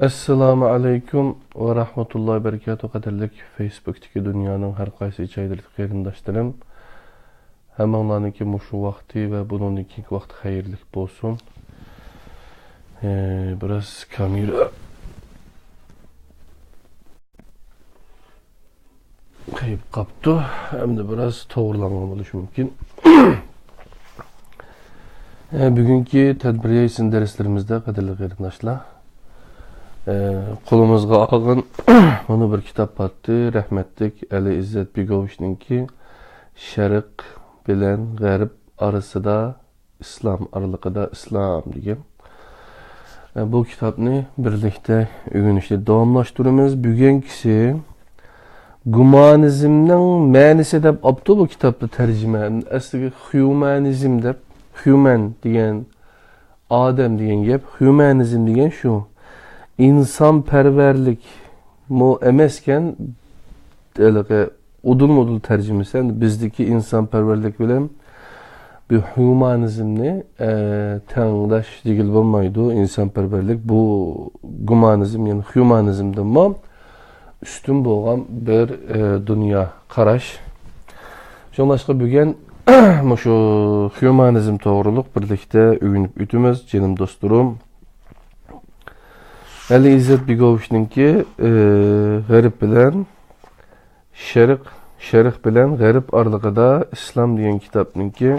Assalamu alaykum ve rahmetullahi berekatuhu qadarlik Facebook'taki dünyanın her qaysı içaydirlik qeyrindaşlarım. Hemenlarınki muşu vakti ve bununki vakti hayırlık bolsun. Biraz kamera kayıp kaptı. Hem de biraz toğurlanmamız mümkün. Bugünkü tedbiriye isin derslerimizde qadarlik qeyrindaşlar. Kolumuzga algın onu bir kitap attı. Rahmetlik Ali İzzet Begovich'ninki Şarq bilen G'arb arasida İslam aralıqida İslam degan. Bu kitapni birlikte öğrenişte davamlaştırıyoruz. Bugünkisi Gumanizmning ma'nisi deb aptı bu kitapta tercüme. Aslında humanizm deb, human degan adam degan gap, humanizm degan şu. İnsanperverlik mu emesken udul tercümesen bizdeki insanperverlik bilen bir humanizmni tengdaş digil bolmaydı. İnsanperverlik bu gumanizm yani humanizmden ma üstün bolgan bir dünya qaraş. Şonlaşqa bugün şu humanizm toğruluk birlikte öğünüp ütümüz canım dostlarım. Ali İzzet Begovich'ninki G'arb bilen Şarq bilen G'arb aralıqida İslam degan kitapninki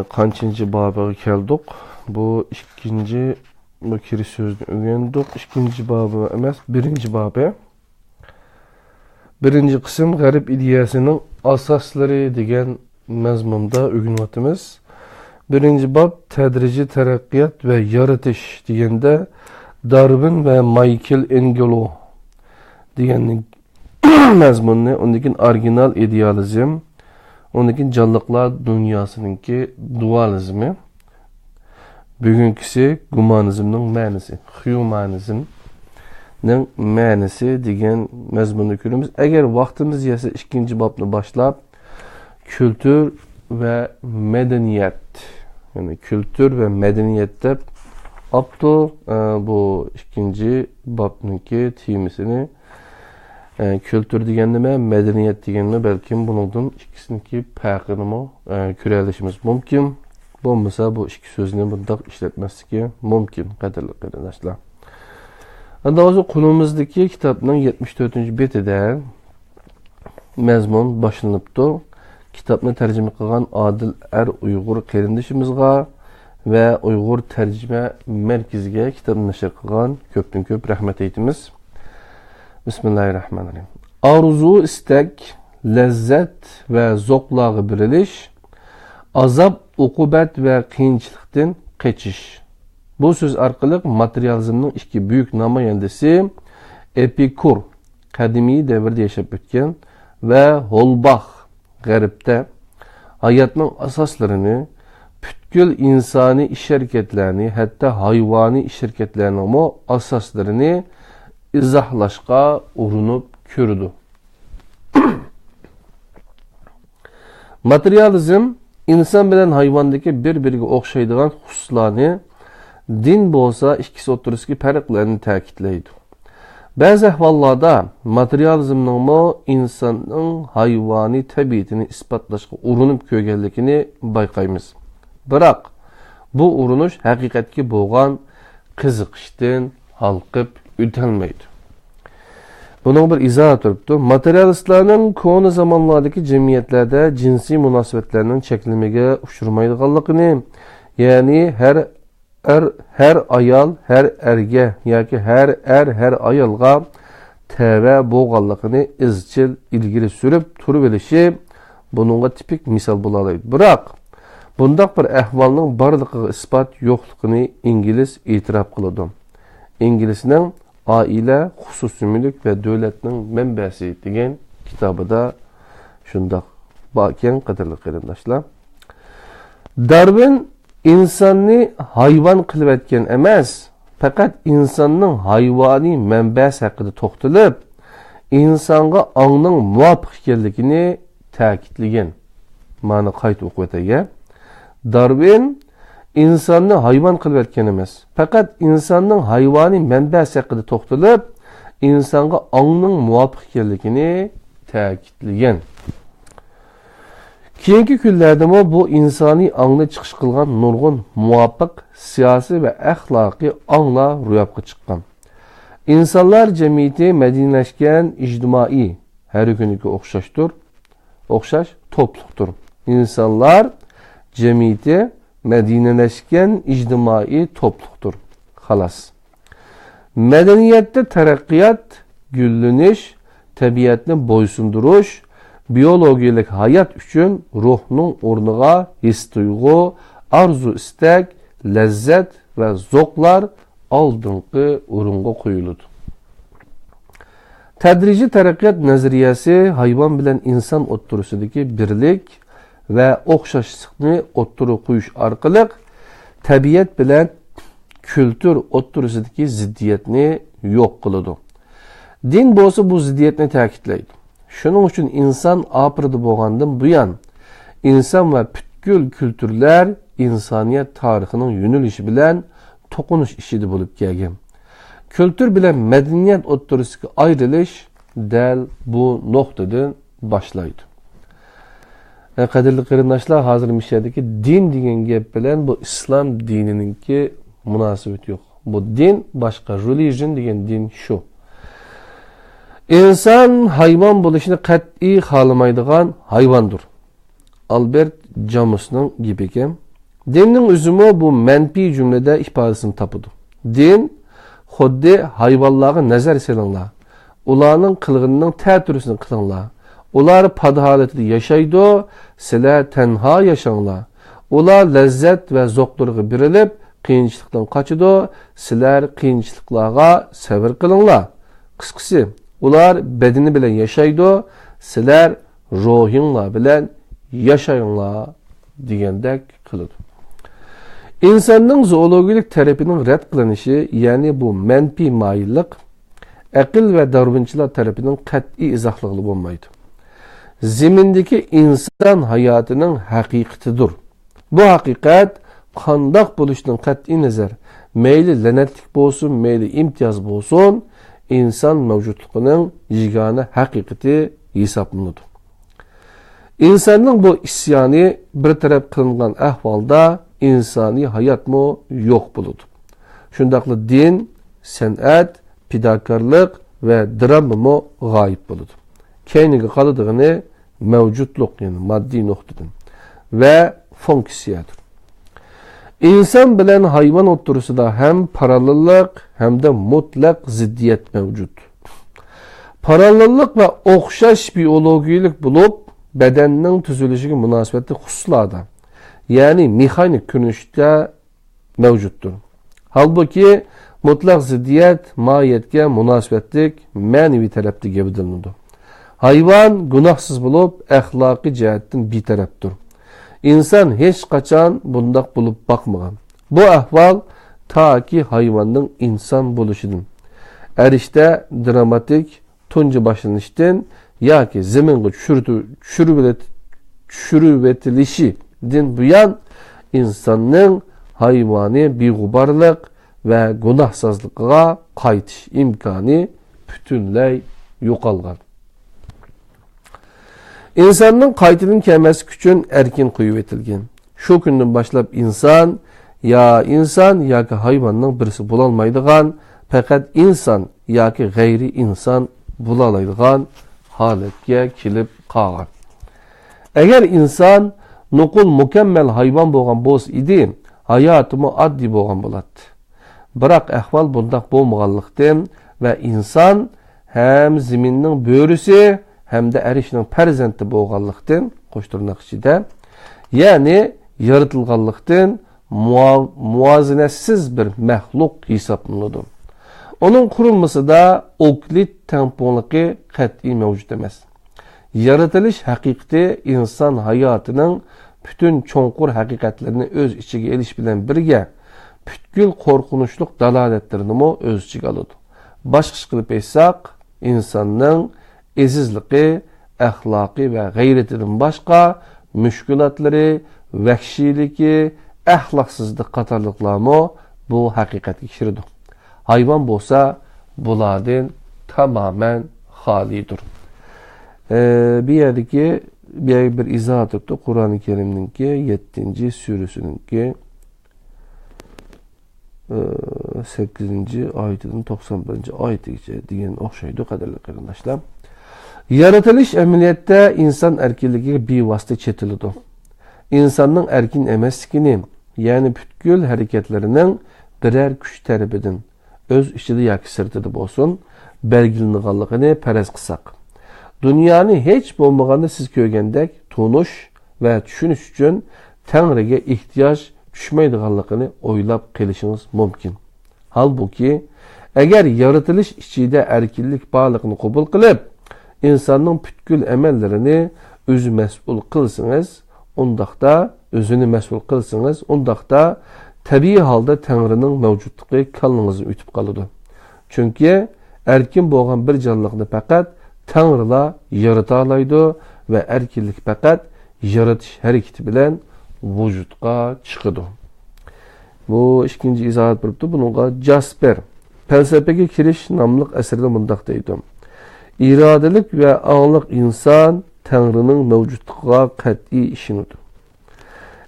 kanchinchi babiga keldik. Bu ikkinchi bu kirish so'zni o'rgandik. Ikkinchi babi emas, birinchi babi. Birinchi qism G'arb ideyasining asoslari degan mazmunda o'rganyapmiz. Birinchi bab tadrijiy taraqqiyot ve yaratish deganda Darwin ve Michael Angelo deganning mazmunni, ondakin orijinal idealizm, ondakin canlıklar dünyasınınki dualizmi, bugünkisi gumanizmning ma'nisi, humanizmning ma'nisi degan mazmunni ko'ramiz. Agar vaqtimiz yetsa ikkinchi bobni boshlab kültür ve medeniyet, yani kültür ve medeniyet deb apto bu ikinci babnınki temisini kültür degan nima, medeniyet degan nima, balkim buningdan ikkisiniki farqini mı ko'rishimiz mumkin. Bo'lmasa bu ikki so'zni bundaq ishlatmasligi mumkin, qadrli qarindoshlar. Endi hozir qo'limizdagi kitobning 74-betida mazmun boshlanibdi. Kitobni tarjima qilgan Adil Uyg'ur qarindishimizga ve Uyghur tercüme merkeziga kitap nashr qilgan ko'pdan ko'p rahmat aytamiz. Bismillahirrahmanirrahim. Arzu, istek, lezzet ve zoklarga birilish, azap, uqubat ve qiyinchilikdan qachish. Bu söz orqali materializmning ikki büyük namoyandasi Epikur qadimiy davrda yashab o'tgan ve Holbach G'arbda hayotning asoslarini, bütkül insani iş hareketlerini, hatta hayvani iş hareketlerinin asaslarını izahlaşqa urunup kördü. Materializm, insan bilen hayvandaki bir-biriga o'xshaydigan hususlarni, din bolsa ikkisi o'rtasidagi farqlarni ta'kidlaydi. Ba'zi ahvollarda materializmning insonning hayvani tabiatini isbotlashga urinib ko'rganligini bayqaymiz. Biroq bu urinish haqiqatga bo'lgan qiziqishdan halqib o'tolmaydi. Bunun bir izohi turibdi. Materialistlarning ko'ni zamonlardagi jamiyatlarda jinsiy munosabatlarning cheklamaga uchramaydiganligini, ya'ni her ayol her erga yoki her ayolga tava bo'lganligini izchil ilgari surib turib olishi buningga tipik misol bo'la oladi. Biroq bundaq bir ahvolning barligiga isbot yo'qligini İngiliz e'tirof qiladi. İngilizning Oila, xususiy mulk va davlatning manbasi degan kitobida shundoq bo'lgan, qadrli qarindoshlar. Darwin insonni hayvon qilib etgan emas, faqat insonning hayvoniy manbasi haqida to'xtalib, insonga ongning muvofiq ekanligini ta'kidlagan. Ma'ni qayta o'qib o'tayga. Darwin insonni hayvon qilib etgan emas. Faqat insonning hayvoniy manbasi haqida to'xtalib, insonga ongning muvofiq ekanligini ta'kidlagan. Keyingi kunlarda bu insoniy ongni chiqish qilgan nurg'un muvofiq siyosiy va axloqiy onglar ro'yobga chiqqan. İnsanlar cemiyeti medenileşken ictimai her günlükü okşaş topluluktur. İnsanlar cemiyeti medenileşken ictimai topluluktur. Halas. Medeniyette terakkiyat, gülleniş, tabiatni boysunduruş, biyologiyalik hayat üçün ruhning o'rniga his tuyg'u, arzu istak, lezzet ve zoklar oldingi o'ringa qo'yiladi. Tadrijiy taraqqiyot nazariyasi hayvon bilan inson o'ttirisidagi birlik va o'xshashlikni o'ttira qo'yish orqali tabiat bilan kultur o'ttirisidagi ziddiyatni yo'q qiladi. Din bo'lsa bu ziddiyatni ta'kidlaydi. Shuning uchun inson apridi bo'lgandan buyon inson va butkul kulturlar insoniyat tarixining yo'nalishi bilan to'qinish ishida bo'lib kelgan. Kültür bilan madaniyat o'rtasidagi ayrilish dal bu nuqtadan boshlaydi. Qadrli qarindoshlar, hozir mishadagi din degan gap bilan bu islom dinininki munosabat yo'q. Bu din boshqa, religion degan din shu. İnsan hayvon bo'lishini qat'iy xohlamaydigan hayvondir. Albert Camus'ning gapiga. Dinning o'zimi bu manfiy jumlada ifodasini topadi. Din xuddi hayvonlarga nazar selinglar. Ularning qilg'inining ta'tirisini qilinglar. Ular podholatida yashaydi, sizlar tanho yashanglar. Ular lazzat va zavqlarga berilib, qiyinchilikdan qochadi, sizlar qiyinchiliklarga sabr qilinglar. Qisqasi, ular bedeni bilan yashaydi, sizlar ruhinglar bilan yashayinglar degandek qiladi. İnsanның zoologik tarafının rad qilinishi, ya'ni bu manfiy mayillik, aql va darwinchilar tarafining qat'iy izohligi bo'lmaydi. Zimindagi inson hayotining haqiqatidir. Bu haqiqat qandoq bo'lishidan qat'iy nazar, mayli la'natlik bo'lsin, mayli imtiyoz bo'lsin, inson mavjudligining yagona haqiqati hisoblanadi. İnsanның bu isyoni bir taraf qilingan ahvolda insani hayat mı yok buludu. Şundaklı din, sanat, pidakarlık ve drama mı gayip buludu. Kendine kalıdığını mevcutluk, yani maddi noktadan ve fonksiyadır. İnsan bilen hayvan oturusu da hem paralellik hem de mutlak ziddiyet mevcut. Paralellik ve okşaş biyologiylik bulup bedeninin tüzülüşü münasebeti hususlarda, yani mekanik görünüşte mevcuttur. Halbuki mutlak ziddiyet mahiyetke münasebetlik manevi tarafta gevdilinadi. Hayvan günahsız bulup ahlaki cihetten bir taraftur. İnsan hiç kaçan bundak bulup bakmagan. Bu ahval ta ki hayvanın insan buluşudur. Erişte dramatik tuncu başlanıştın ya ki zeminge çürüvetilişi din buyan insanın hayvani bigubarlık ve günahsızlığa qaytish imkanı bütünley yo'qolgan. İnsanın qaytidin kelmesi üçün erkin qo'yib etilgan. Şu günden başlap insan yoki hayvanning birisi bo'lolmaydigan, faqat inson yoki g'ayri inson bo'laoladigan holatga kelib qolgan. Agar inson nuqul mükemmel hayvan bo'lgan bo'lsa edi, hayotimi oddiy bo'lgan bo'ladi. Biroq ahvol bundoq bo'lmaganlikdan va inson hem ziminning bo'risi hamda erishning farzandi bo'lganlikdan qo'shtirnoq ichida, ya'ni yaratilganlikdan muvozanatsiz bir maxluq hisoblanadi. Onun qurilmasida Oklit tengpunklıqi qat'iy mavjud emas. Yaratılış haqiqati inson hayotining bütün cho'nqur haqiqatlarini o'z ichiga elish bilan birga butkul qo'rqinchli dalolatlarini o'z ichiga oladi. Boshqa qilib aytsak, insonning ezizligi, axloqiy va g'ayratidan boshqa mushkulotlari, vahshiyligi, ahlaksızlık qatarlıqlarmı bu haqiqatga kirdi. Hayvan bolsa bulardan tamamen halidir. Bir yerdeki bir izah tuttu. Kur'an-ı Kerim'ninki 7. sürüsününki 8. ayetinin 91. ayeti degan o'xshaydi qadrli qarindoshlar. Yaratılış emniyette insan erkinliği bir vasıta çetildi. İnsanın erkin emasligini, yani bütkül hareketlerinin birer güç tarafından öz içinde yoki sirtida bo'lsin, belgilanganligini faraz qilsak. Dünyani hech bo'lmaganda siz ko'rgandek tunish va tushunish uchun Tangriga ehtiyoj tushmaydiganligini o'ylab qilishingiz mumkin. Halbuki agar yaratilish ichida erkinlik borligini qabul qilib, insanın bütkül emellerini özü məsul qılsınız, ondaqda özünü məsul qılsınız, ondaqda təbii halda Tanrının mövcudluğu kalınızı ütüb qalıdı. Çünkü erkin boğan bir canlıqni faqat Tanrıla yarata alaydı ve erkinlik faqat yaratış hareketi bilen vücudqa çıkıdı. Bu ikinci izahat biribdi. Bununla Jasper felsefege kiriş namlıq əsərdə mundaq deydi. İradelik ve anlık insan Tanrı'nın mevcutluğa kat'i işinidir.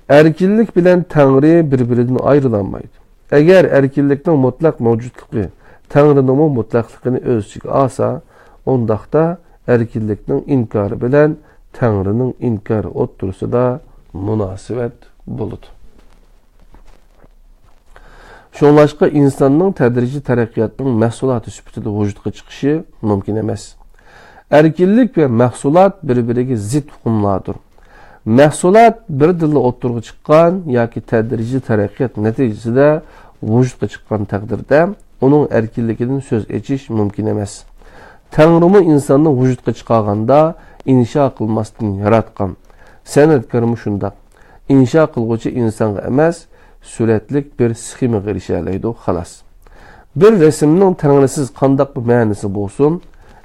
Erkinlik bilen Tanrı birbirinden ayrılanmaydı. Eğer erkinlikten mutlak mevcutluğu Tanrı'nın mutlaklıkını ölçüge alsa, ondaqda erkinlikten inkarı bilen Tanrı'nın inkarı otursa da münasibet buludu. Şonlaşqa insanın tədrici tərəqqiyatının məhsulatı sübutida vücudqa çıxışı mümkün emas. Erkinlik ve məhsulat bir-biriga zid hukmlardır. Məhsulat bir dildə oturğa çıqqan yoki tədrici tərəqqiyat nəticəsində vücudqa çıqqan təqdirdə onun erkinligindən söz etiş mümkün emas. Tanrımı insanın vücudqa çıxarğanda inşa qılmasdan yaratqan. Sənətkarımı şundaq. İnşa qılğıcı insanga emas, süratlik bir sxema girişəlaydı, xalas. Bir resimnin tanrısız qandaq bir mənisi bolsun,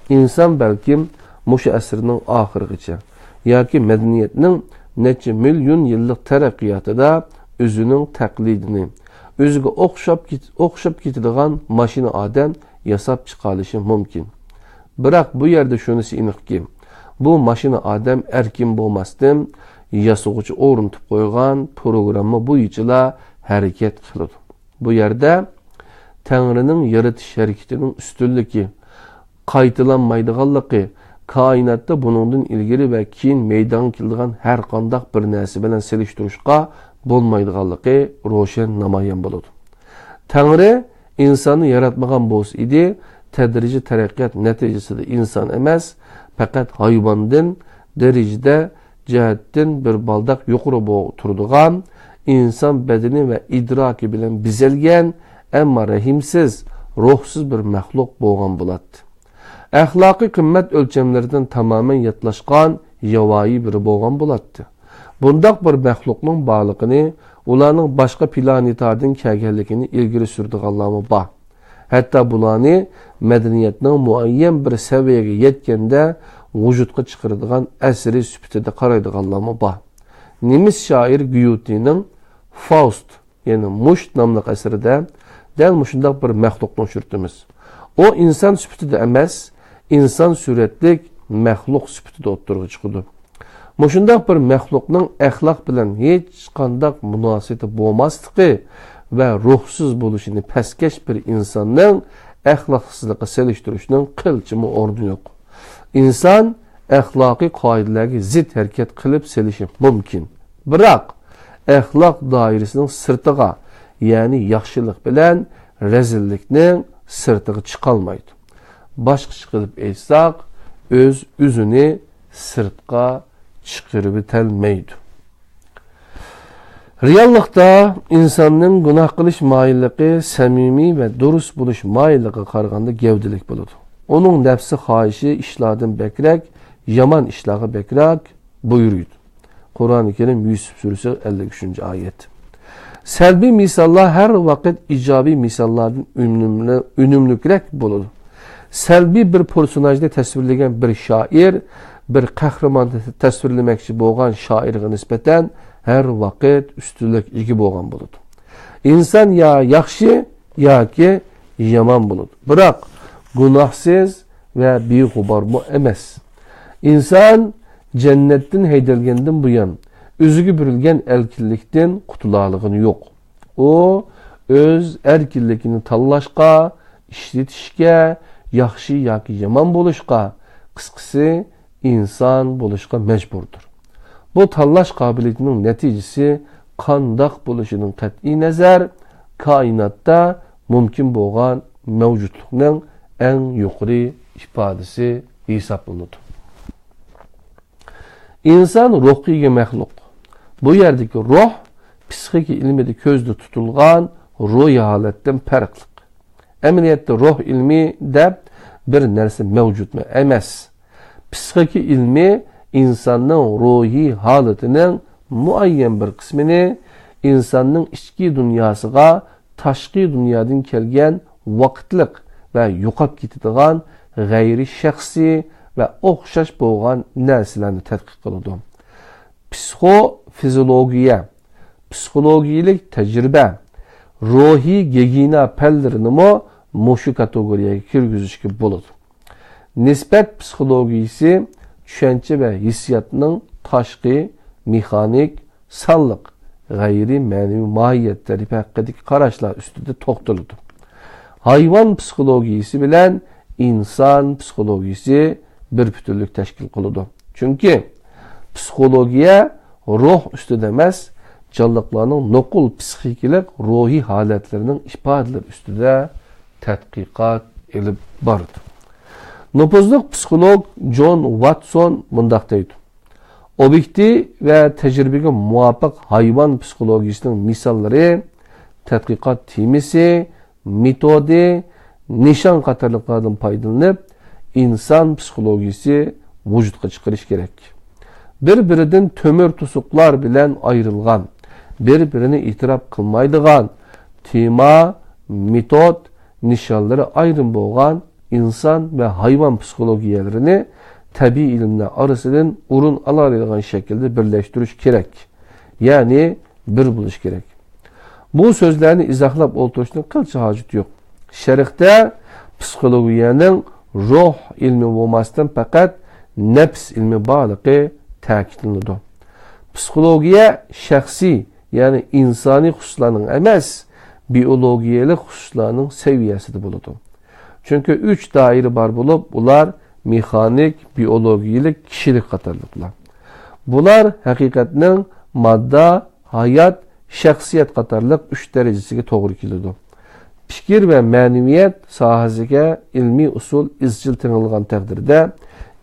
insan bəlkim muşu əsrinin axırıqıca, yoki mədəniyyətinin neçə milyon yıllık tərəqqiyatıda özünün təqlidini, özüge oxşab ketidigan maşina adam yasab çıxarışı mümkün. Biroq bu yerde şunisi aniqki, bu maşina adam erkin bolmasdan yasıgıcı o'rnatib qo'ygan programma bo'yicha hareket qiladi. Bu yerde Tanrı'nın yaratish hareketinin üstünlüğü, qaytalanmaydiganligi, kainatda bunundan ilgari ve keyin meydan keladigan har qandaq bir narsa bilan selishtirishga bo'lmaydiganligi ro'shan namoyon bo'ladi. Tanrı insonni yaratmagan bo'lsa edi, tadrijiy taraqqiyot natijasida inson emas, faqat hayvondan darajada cihettin bir baldak yuqori turduğan, insan bedeni ve idraki bilen bizelgen, ama rahimsiz, ruhsuz bir məxluq boğan buladı. Əxlaqi qimmet ölçemlerden tamamen yatlaşqan, yavayi bir boğan buladı. Bundaq bir məxluqның bağlığını, ularning başqa planetlardan kelganligini ilgiri sürdüğanlarmı var. Hatta bularni medeniyetning muayyen bir seviyeye yetkende vücudqa çıkarıdığan əsri sübutida qaraydiganlarmı var. Nemis şair Goethe'nin Faust, yani Muşt namlıq əsərdə dəl muşundaq bir məxluqni uçurtdumuz. O insan sübutida emas, insan suretlik məxluq sübutida oturğa çıxıdı. Muşundaq bir məxluqның əxlaq bilan heç qandaq münasibəti bolmaslığı ve ruhsuz buluşunu peskeş bir insanın əxlaqsızlığı seliştirişinin qılçımı ordu yok. İnsan əxlaqi qaidelerine zid hareket qilib selişi mümkün. Biroq əxlaq dairesinin sırtığa, yani yaxşılıq bilen rezillikning sırtığı çıkalmaydı. Başqa qilib aytsaq, öz üzünü sırtqa çıqırıb telmeydi. Reallıqda insanın günah qilish mayilliği samimiy ve durust buluş mayilliği qaraganda gevdilik buludu. Onun nefsi xahişi işlardan bekrek, yaman işlağı bekrek buyuruyordu. Kur'an-ı Kerim Yusuf suresi 53. ayet. Selbi misallar her vakit icabi misallardan ünümlükrek buludu. Selbi bir personajda tasvirlenen bir şair, bir kahraman tasvirlemekçi boğan şairine nispeten her vaqt üstünlük ega bo'lgan bo'ladi. İnsan ya yaxshi yoki yomon bo'ladi. Biroq gunohsiz ve beg'ubor emas. İnsan cennettin haydalgandan buyon o'ziga berilgan erkinlikdan qutulaligini yo'q. O öz erkinligini tanlashga, ishlatishga, yaxshi yoki yomon bo'lishga, qisqasi inson bo'lishga majburdir. Bu tanlash qobiliyatining natijasi qandoq bo'lishining qat'iy nazar koinotda mumkin bo'lgan mavjudlikning eng yuqori ifodasi hisoblanadi. İnsan ruhiy maxluq. Bu yerdeki ruh psixik ilmide ko'zda tutilgan ruhiy holatdan farqli. Amaliyotda ruh ilmi deb bir narsa mavjudmi emas. Psixik ilmi insonning ruhiy holatining muayyan bir qismini insonning ichki dunyosiga tashqi dunyodan kelgan vaqtliq va yo'qolib ketadigan g'ayri shaxsiy ve o'xshash bo'lgan narsalarni tadqiq qiladi. Psixofiziologiya, psixologiyalik tajriba, ruhiy gigiyena fanlarini mushu kategoriyaga kirgizishga bo'ladi. Nisbat psixologiyasi tushuncha ve hissiyotning tashqi, mexanik, sonliq, g'ayri ma'naviy mohiyatlari haqidagi qarashlar ustida to'xtaladi. Hayvon psixologiyasi bilan inson psixologiyasi bir bütünlük teşkil kılıdı. Çünkü psikologiya ruh üstüde emas, canlıklarının nokul psikikilik ruhi haletlerinin ifadeler üstüde tədqiqat elib barıdı. Nüfuzluq psikolog John Watson mundaq deydi. Objektiv ve tecrübege muvaffaq hayvan psikolojisinin misalları, tədqiqat temisi, metodi, nişan qatarlıqlardan paydalanıp insan psikolojisi vücutga çıkarış gerek. Bir-birinden tömür tusuqlar bilen ayrılgan, bir-birini itiraf kılmaydıgan, tema, metod, nişanları ayrım bolgan insan ve hayvan psikologiyelerini tabi ilimler arasından urun alabilgan şekilde birleştiriş gerek. Yani bir buluş gerek. Bu sözlerini izahlap olturuşun kılçı hacet yok. Şerikte psikologiyanın ruh ilmi olmasından fakat nefs ilmi bağlıqı ta'kidlanadi. Psikologiya şahsi yani insani hususlarning emas, biyologiyalik hususlarning seviyesida bo'ladi. Çünkü 3 daire var bo'lib, ular mexanik, biyologiyalik, kishilik qatorliqlar. Bular haqiqatning modda, hayot, shaxsiyat qatorliq 3 darajasiga to'g'ri keladi. Fikir ve ma'naviyat sohasiga ilmiy usul izchil tengilgan taqdirda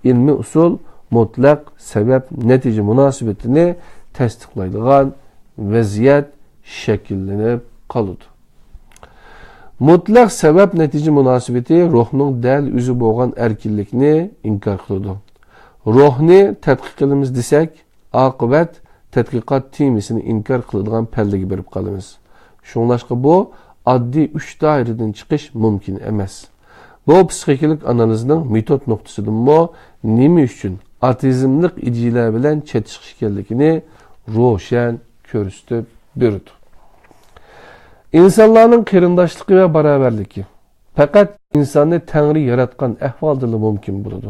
ilmiy usul mutlaq sebep natija munosabatini tasdiqlaydigan vaziyat shakllanib qoladi. Mutlaq sebep natija munosabati ruhning dal o'zi bo'lgan erkinlikni inkor qiladi. Ruhni tadqiq qilamiz desak, oqibat tadqiqot temisini inkor qiladigan pallaga berib qolamiz. Shunlashqa bu addi 3 daireden çıkış mümkün emas. Bu psixikalik analizning metod nuqtasidan nima uchun atizmlik idiyalar bilan chetishqish ekanligini ro'shan ko'rsatib berdi. İnsanlarning qarindoshlig'i va barobarligi faqat insonni Tangri yaratgan ahvolda mumkin bo'ladi.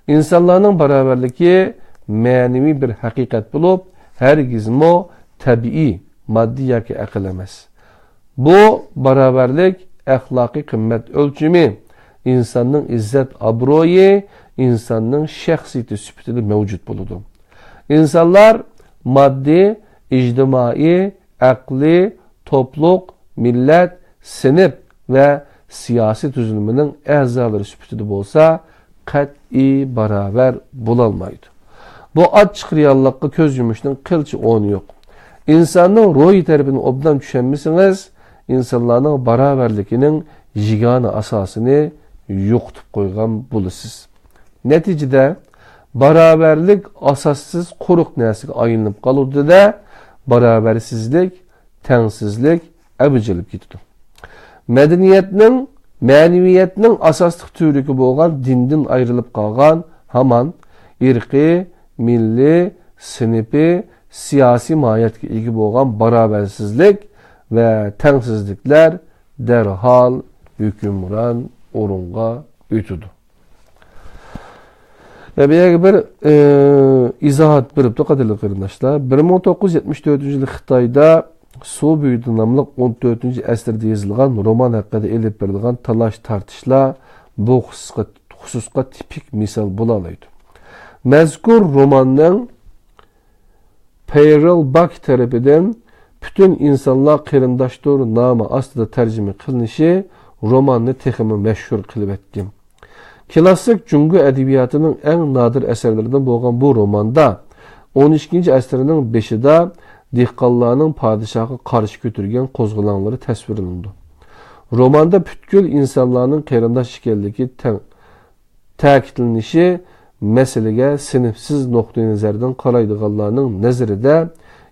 İnsanlarning barobarligi ma'naviy bir haqiqat bo'lib, hargizmo tabiiy, moddiy yoki aql emas. Bu baraberlik ahlaki kıymet ölçümü, insanın izzet abroyu, insanın şahsiyeti sübutida mevcut buludu. İnsanlar maddi, ictimai, akli, topluluk, millet, sınıf ve siyasi tüzülümünün əzaları sübutida bolsa, qat'i baraber bulalmaydı. Bu açık reallıqqa köz yumuşunun qılçı onu yok. İnsanın ruhi tarafını obdan düşenmisiniz, insanların baraberlikinin yegane asasını yo'qotib qo'ygan bo'lasiz. Neticede baraberlik asassız quruq narsaga aylanib qoladi-da, barabersizlik, tengsizlik abjilib ketadi. Medeniyetning, ma'naviyatning asosli turiki bo'lgan dindan ayrilib qolgan hamon irqiy, milliy, sinifi, siyasi mahiyetki ega bo'lgan barobarsizlik ve tengsizlikler derhal hükümran orunga ötüdü. Bir izahat beripti qadirli qarindoshlar. 1974 Xitoyda Suv büyüdü namlıq 14 əsrdə yazılған roman haqqında elib berilgan talaş tartışlar bu xususqa tipik misal bola alaydı. Məzkur romanның Peyral Bak tərəfindən bütün insanlar qarindaşdır namı aslında tərcümə qılınışı romanını texmi məşhur qılıb etdi. Klassik Cungu ədəbiyyatının ən nadir əsərlərindən bolğan bu romanda 12-ci əsrinin 5-də dehqonlarning padişahı qarşı götürgen qo'zg'olonlari tasvir qilindi. Romanda butkul insonlarning qarindosh ekanligi ta'kidlanishi masalaga sinfsiz nuqtai nazardan qaraydiganlarning nazarida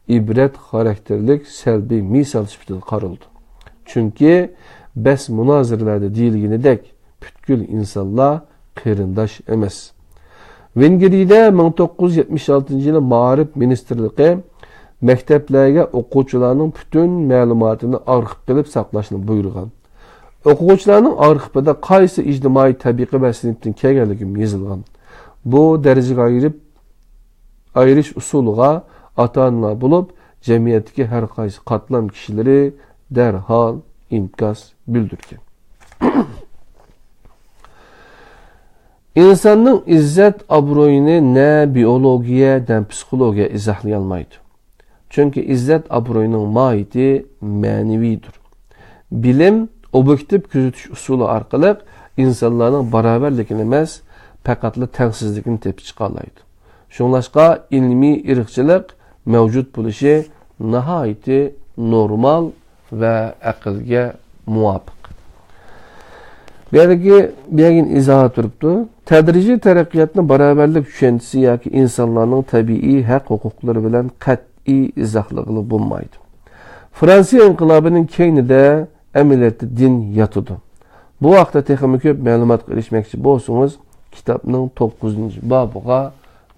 ibrat xarakterlik salbiy misol sifatida qaraldi. Chunki bas munoziralarda deyilganidek butkul insonlar qarindosh emas. Vengriyada 1976-yili Ma'rif ministrligi Məktəblərə oxucularının bütün məlumatını arxib qilib saqlashni buyurgan. Oxucularının arxibida qaysi ictimai təbiqi və sinifdən kelganligi yazılgan. Bu dərəcəyə ayırış usuluğa ata-onalar bo'lib, jamiyatdagi har qaysi qatlam kishiləri dərhal inkas bildirgan. İnsanın izzət obro'yini nə biologiya, nə psixologiya izohlay olmaydi. Çünkü izzet obro'yning mahiyeti ma'navidir. Bilim obyektiv kuzatish usuli orqali insonlarning barobarligini emas, faqatla tengsizlikni tepib chiqa oladi. Shunlashqa ilmiy irqchilik mavjud bo'lishi nihoyatda normal va aqlga muvofiq. Bergin izohat turibdi. Tadrijiy taraqqiyotni barobarlik tushunchasi yoki insonlarning tabiiy haq-huquqlari bilan izohlig'i bo'lmaydi. Fransiya inqilobining keynida amaliyotda din yotudu. Bu vaqtda texnik ko'p ma'lumotga erishmoqchi bo'lsangiz, kitobning 9-bobiga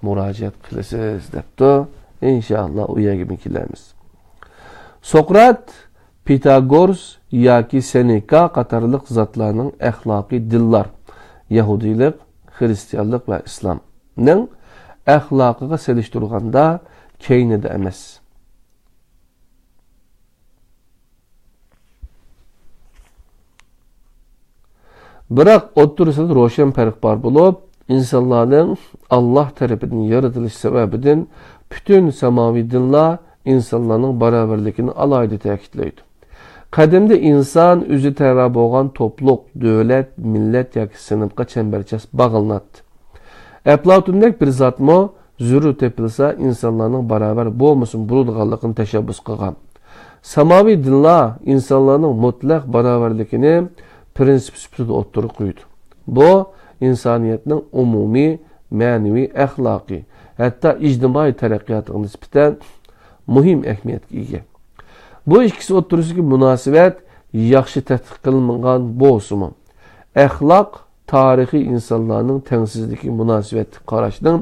murojaat qilasiz debdi. Inshaalloh u yerga kelamiz. Sokrat, Pitagors yoki Seneca qatorliq zotlarning axloqiy dillar, yahudiylik, xristianlik va islomning axloqiga selishtirganda keynida emas. Biroq o'ttirisida ro'shan farq bor bo'lib, insonlarning Alloh tomonidan yaratilish sababidan bütün samoviy dinlar insonlarning barobarligini alohida ta'kidlaydi. Qadimda inson o'zi tara bo'lgan to'pluq, davlat, millat yoki sinfga chambarchas bog'lanadi. Aflotundek bir zotmo zürü tepilsa insanların beraber bo'lmasin bo'ladiganligini tashabbus qilgan. Samoviy dinlar insonlarning mutlaq barobarligini prinsip sifatida o'ttirib qo'ydi. Bu insoniyatning umumiy, ma'naviy, axloqiy, hatto ijtimoiy taraqqiyotiga nisbatan muhim ahamiyatga ega. Bu ikkisi o'tirisidagi munosabat yaxshi tadqiq qilinmagan bo'lsa-mu, axloq tarixiy insonlarning tengsizligi munosabatga qarashning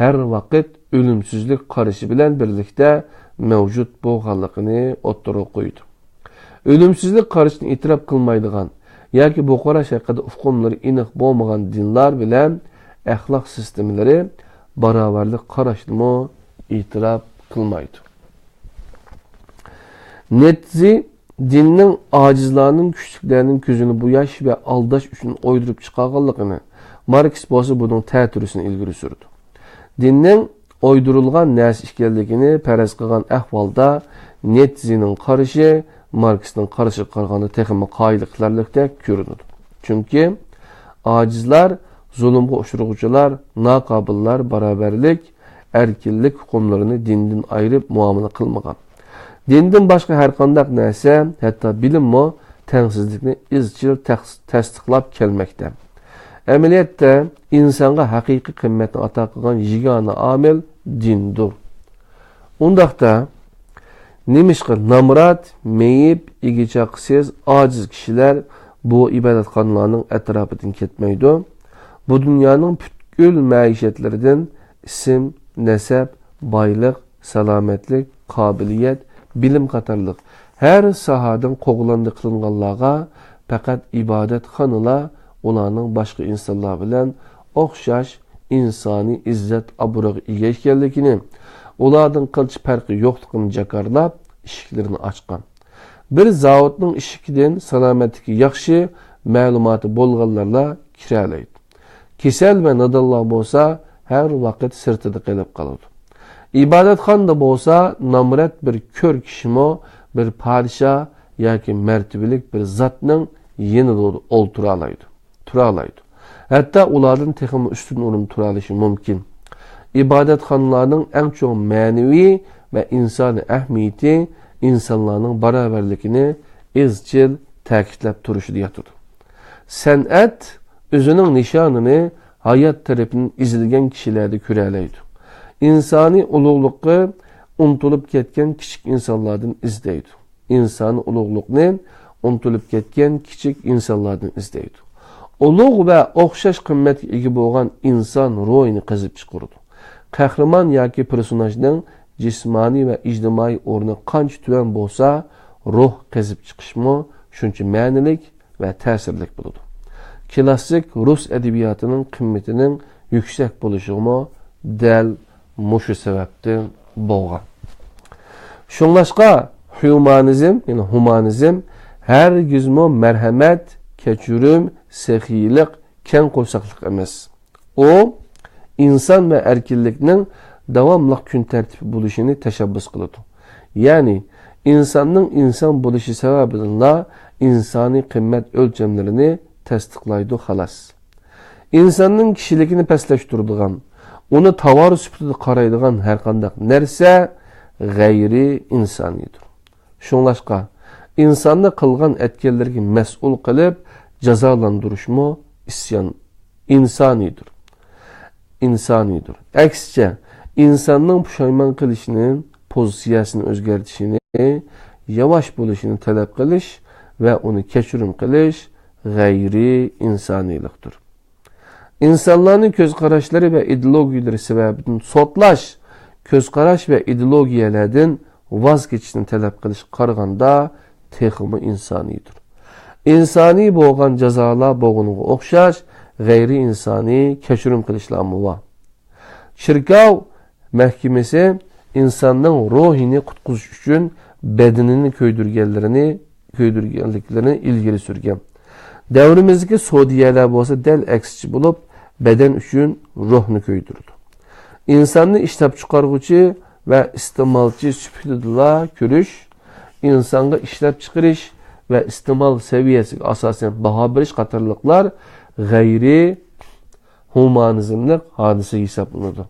her vakit ölümsüzlük qarışı bilen birlikte mevcut bo'lganligini o'ttirib qo'ydi. Ölümsüzlük qarışını itiraf qilmaydigan yoki bu qarash haqida hukmlari aniq bo'lmagan dinlar bilan axloq sistemlari barobarlik qarashni itiraf qilmaydi. Netzi dinning acizlarning kuchliklarning ko'zini bo'yash va aldash uchun o'ydirib chiqarganligini Marx bo'lsa buning ta'tirisini ilgari surdi. Dinning oydirulgan narsa ekanligini faraz qilgan ahvolda Netzining qarashi Marxning qarashi qaraganda texmi qoyiliqlarlikdek ko'rinadi. Chunki acizlar, zulmga uchraguvchilar, naqobillar barobarlik, erkinlik hukmlarini dindan ayirib muomala qilmagan. Dindan boshqa har qanday narsa, hatto bilimmo tengsizlikni izchil tasdiqlab kelmoqda. Amaliyotda insonga haqiqiy qimmatni ato qilgan yagona omil dindir. Undaqda nemishqa namrat, meyib, igichaqsiz, ojiz kishilar bu ibodatxonalarning atrofidan ketmaydi. Bu dunyoning butkul maishatlaridan ism, nasab, boylik salomatlik, qobiliyat, bilim qatorliq har sohadan qo'g'landi qilinganlarga faqat ibodatxonalar ularning boshqa insonlar bilan o'xshash insoniy izzat obro'ga ega ekanligini, ulardan qilch farqi yo'qligini jakarlab eshiklarini ochgan. Bir zavodning eshigidan salomatligi yaxshi ma'lumoti bo'lganlarla kira oladi. Kasal va nodonlar bo'lsa, har vaqt sirtida qolib qoladi. İbadetxonada bo'lsa, nomrat bir ko'r kishimi, bir podshoh yoki martabalik bir zotning yenida o'ltira oladi, tura oladi. Hatto ulardan texmi ustun o'rin tura olishi mumkin. İbadetxonlarning eng cho'ng ma'naviy va insoniy ahamiyati insonlarning barobarligini izchil ta'kidlab turishida yotadi. San'at o'zining nishonini hayot tarafini izilgan kishilarda ko'ra oladi. İnsani ulug'liqqa unutilib ketgan kichik insonlardan izlaydi. İnsani ulug'liqni unutilib ketgan kichik insonlardan izlaydi. Ulug' va o'xshash qimmatga ega bo'lgan inson ruhini qazib chiqaradi. Qahramon yoki personajning jismoniy va ijtimoiy o'rni qancha tuvan bo'lsa, ruh qazib chiqishmi shuncha ma'nilik va ta'sirlik bo'ladi. Klassik rus adabiyotining qimmatining yuksak bo'lishimi dal mushu sababdan bo'lgan. Shunlashqa humanizm hargizmi marhamat, kechirim, saxiylik, keng qo'lsaqlik emas. U inson va erkinlikning davomli kun tartibi bo'lishini tashabbus qiladi. Ya'ni insonning inson bo'lishi sababidan insoniy qimmat o'lchamlarini tasdiqlaydi xolos. Insonning kishiligini pastlashtiradigan, uni tovar sifatida qaraydigan har qanday narsa g'ayri insoniydir. Shunlashqa insonni qilgan etganlarga mas'ul qilib jazolantirishmi insoniydir. Aksicha insonning pushaymon qilishini, pozitsiyasini o'zgartirishini, yavash bo'lishini talab qilish va uni kechirim qilish g'ayri insoniylikdir. İnsanların köz qarashlari ve ideologiyalari sebebinden sotlash, köz qarash ve ideologiyalardan vaz kechishni talab qilish qaraganda texmi insonidir. İnsani bo'lgan jazolar bo'lganiga o'xshash g'ayri insoniy kechirim qilishlarmi bor. Shirkov mahkamasi insonning ruhini qutqizish uchun bedenini ko'ydirganliklarini ilgari surgan. Davrimizdagi sodiyalar bo'lsa dal aksichi bo'lib, beden uchun ruhni ko'ydirdi. İnsonni ishlab chiqaruvchi va iste'molchi sifatida ko'rish, insonga ishlab chiqarish va iste'mol saviyasiga asosan baho berish qatorliqlar g'ayri humanizmlik hodisa hisoblanadi.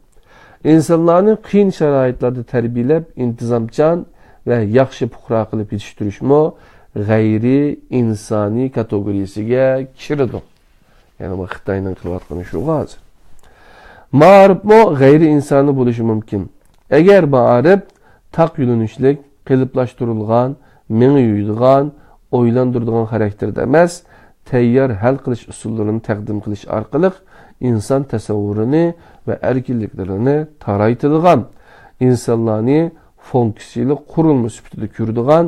İnsonlarni qiyin sharoitlarda tarbiyalab, intizomchan va yaxshi puxro qilib yetishtirishmi g'ayri insoniy kategoriyasiga kiradi. Yani bu Xitoyning qilayotgani shu hozir. Ma'rifmi g'ayri insoniy bo'lishi mumkin. Agar ma'rif taq yo'linishlik, qiliplashtirilgan, meni yuydigan, o'ylantiradigan xarakterda emas, tayyor hal qilish usullarini taqdim qilish orqali inson tasavvurini va erkinliklarini taraytadigan, insonlarni funksiyali qurilma sifatida ko'radigan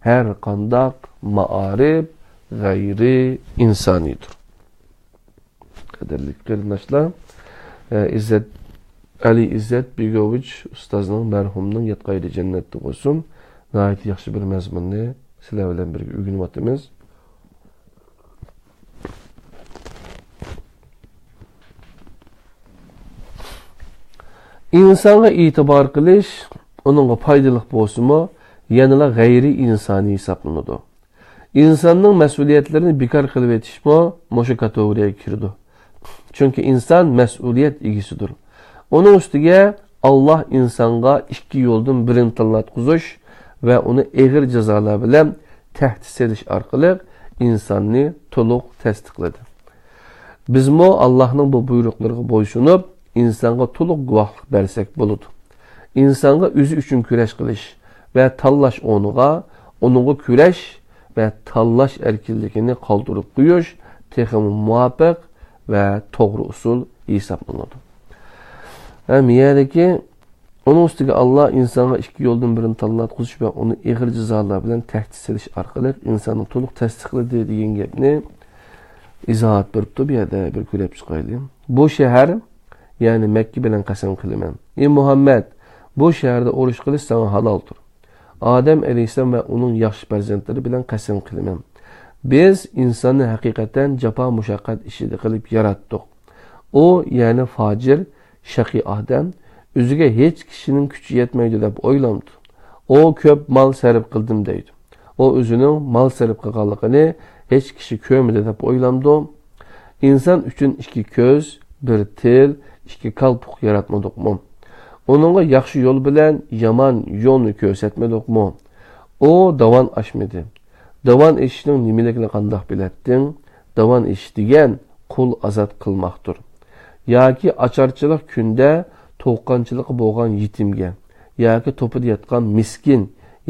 her qandaq ma'arif g'ayri insoniydir. Qadrli qarindoshlar, Ali İzzet Begovich ustozning marhumning yatqaydi jannatda bo'lsin. Nihoyat yaxshi bir mazmunni sizlar bilan birga o'rganyapmiz. İnsonga e'tibor qilish, uningga foydali bo'lsa-mu, yanıla g'ayri insoniy hisoblanadi. İnsanning mas'uliyatlarini bekor qilib etishmi, mushu kategoriyaga kirdi. Chunki inson mas'uliyat egasidir. Onun ustiga Allah insonga ikki yo'ldan birini tanlatqizish va uni eg'ir jazolar bilan tahdid edish orqali insonni to'liq tasdiqladi. Bizmo Allohning bu buyruqlariga bo'ysunib, insonga to'liq guvohlik bersak bo'ladi. İnsonga o'zi uchun kurash qilish ve tanlash onunga kurash ve tanlash erkinligini qoldirib qo'yish texmi muvaffaq ve to'g'ri usul hisoblanadi. Miyadagi Onun üstüge Allah insana iki yoldan birini tanlatquzish ve onu ig'ir jazolar bilan tahdid silish orqali insonni to'liq tasdiqladi degan gapni izohat beribdi. Bu yerda bir ko'rib chiqaylik. Bu shahar, ya'ni Makka bilan qasam qilaman. Ey Muhammad, bu shaharda urush qilish sana haloldir. Adem alayhisalom ve onun yaxshi farzandlari bilan qasam qilaman. Biz insonni haqiqatan jafo mushaqqat ishida qilib yaratdik. O, ya'ni fajir, shaqiy odam o'ziga hech kishining kuchi yetmaydi deb o'ylandi. O ko'p mal sarf qildim deydi. O o'zining mal sarf qilganligini hech kishi ko'rmadi deb o'ylandi. İnsan uchun ikki ko'z, bir til, ikki qalpoq yaratmadikmi? Onunla yaxshi yo'l bilan yomon yo'lni ko'rsatmadikmi? O davan aşmadı. Davan eshishning nimaligini qandoq bilading? Davan esh degan qul azat qilmoqdir. Yoki acharchilik kunda to'qqanchiligi bo'lgan yetimga yoki to'pida yotgan miskin,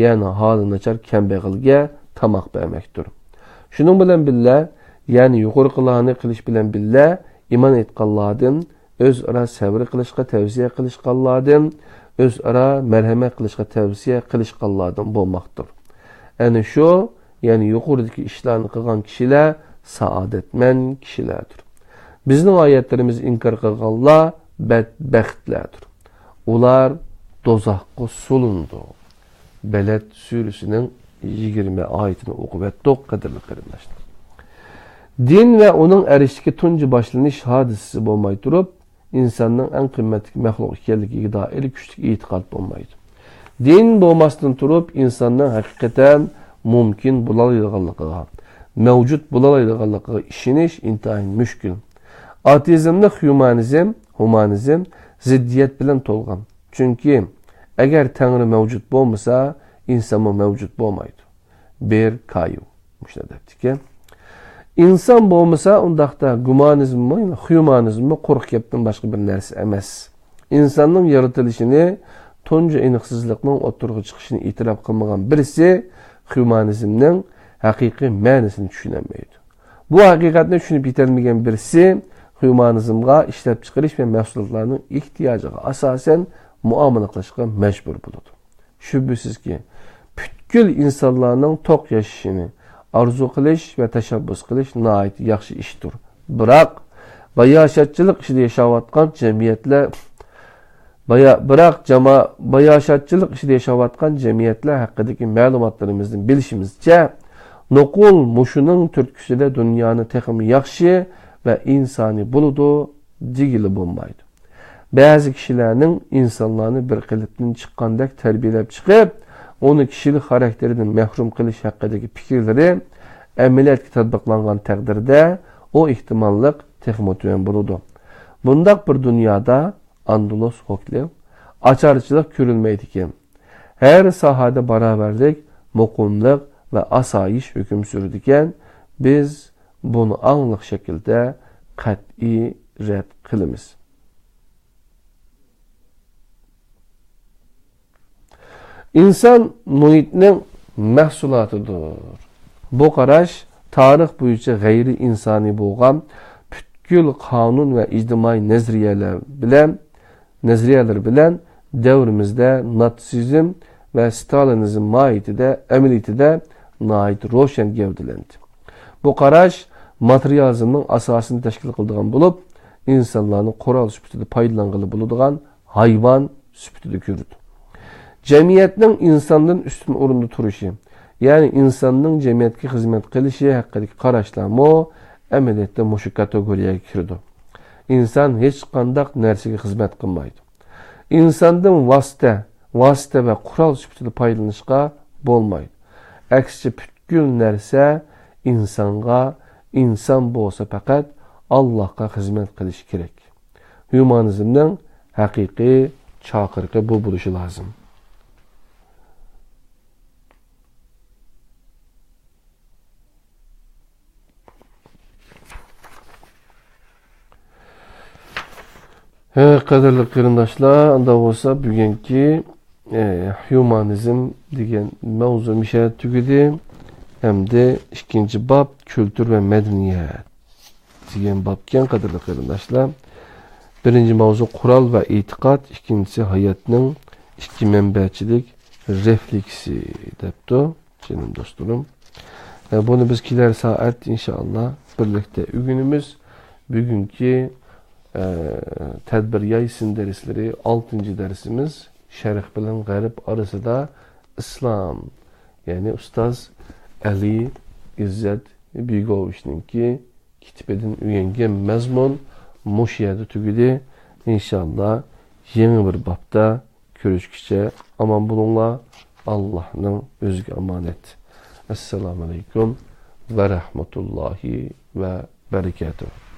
ya'ni holi nachar kambag'alga tamoq bermakdir. Shuning bilan billa, ya'ni yuqoriqilarni qilish bilan billa iymon etganlardan o'zaro sabr qilishga tavsiya qilishganlardan, o'zaro marhamat qilishga tavsiya qilishganlardan bo'lmoqdir. Ana shu, ya'ni yuqoridagi ishlarni qilgan kishilar saodatman kishilardir. Bizning oyatlarimizni inkor qilganlar badbaxtlardir. Ular dozoqqa sulundu. Beled surəsinin 20 ayetini o'qib o'tdik, qadrli qarindoshlar. Din ve onun erişki tuncu başlanış hadisesi bo'lmay turib, insonning eng qimmatli maxluq ekanligiga doir kuchli e'tiqod bo'lmaydi. Din bo'lmasdan turib, insonning haqiqatan mumkin bo'laoladiganligiga, mavjud bo'laoladiganligiga ishonish intayin mushkul. Ateizmda humanizm ziddiyet bilan to'lgan. Chunki agar Tangri mavjud bo'lmasa, inson mavjud bo'lmaydi. Bir kayu. Shunday debdiki, inson bo'lmasa, undaqda humanizmmi quruq gapdan boshqa bir narsa emas. İnsonning yaratilishini, tunji aniqsizlikning o'tirg'i chiqishini e'tirof qilmagan birisi humanizmning haqiqiy ma'nosini tushunolmaydi. Bu haqiqatni tushunib yetolmagan birisi humanizmga ishlab chiqarish ve mahsulotlarning ehtiyojiga asosan muomala qilishga majbur bo'ladi. Shubhisizki, butkul insonlarning to'q yashashini arzu qilish ve tashabbus qilish nihoyat yaxshi ishdir. Biroq bayashatchilik ishida yashayotgan jamiyatlar haqidagi ma'lumotlarimizni bilishimizcha, nuqul mushuning turtkisida dunyoni texim yaxshi ve insani buludu digili bo'lmaydi. Bazı kişilerinin insanlarını bir qilibdan chiqqandek tarbiyalab chiqib, onu kişilik xarakteridan mahrum qilish haqidagi fikrlari amaliyotga tatbiqlangan taqdirda o ehtimollik texmo tuyan bo'ladi. Bundaq bir dunyoda Andalus hukmi, açarchilik ko'rilmaydi ekan. Her sahada barabarlik, muqimlik ve asayish hukm surdi ekan. Biz bunu anlıq şekilde qat'i rad qilamiz. İnsan muhitning mahsulotidir. Bu qarash tarix bo'yicha g'ayri insoniy bo'lgan butkul qonun ve ijtimoiy nazriyalar bilan davrimizda natsizm ve stalinizm amaliyotida nihoyat ro'shan gavdalandi. Bu qarash materializmning asosini tashkil qiladigan bo'lib, insonlarning qurol sifatida foydalangan bo'ladigan hayvon sifatida ko'rdi. Jamiyatning insondan ustun o'rinda turishi, ya'ni insonning jamiyatga xizmat qilishi haqidagi qarashlarmi amaliyotda mushu kategoriyaga kirdi. İnson hech qanday narsaga xizmat qilmaydi. İnsondan vosita va qurol sifatida foydalanishga bo'lmaydi. Aksicha butkul narsa insonga, inson bo'lsa faqat Allohga xizmat qilish kerak. Humanizmning haqiqiy chaqiriqi bu bo'lishi lozim. Qadrli qarindoshlar, unda bo'lsa bugungi humanizm degan mavzu misha tugadi. Hamda ikinci bab kültür ve medeniyet degan babken qadrli qarindoshlar. Birinci mavzu kural ve itikat, ikincisi hayatның iki mənbəçilik refleksi deptu canım dostlarım. Bunu biz kiler saat inşallah birlikte ügünümüz bugünkü tedbir yayısın dersleri 6. dersimiz Şerh bilen Garip arasında İslam yani Ustaz Ali İzzet Büyükoviç'nin ki kitbedin üyengen mezmun muşiyada tügüdü. İnşallah yeni bir bapta görüşkice aman bulunla Allah'ın özgü emanet. Esselamu Aleyküm ve Rahmetullahi ve Berekatuhu.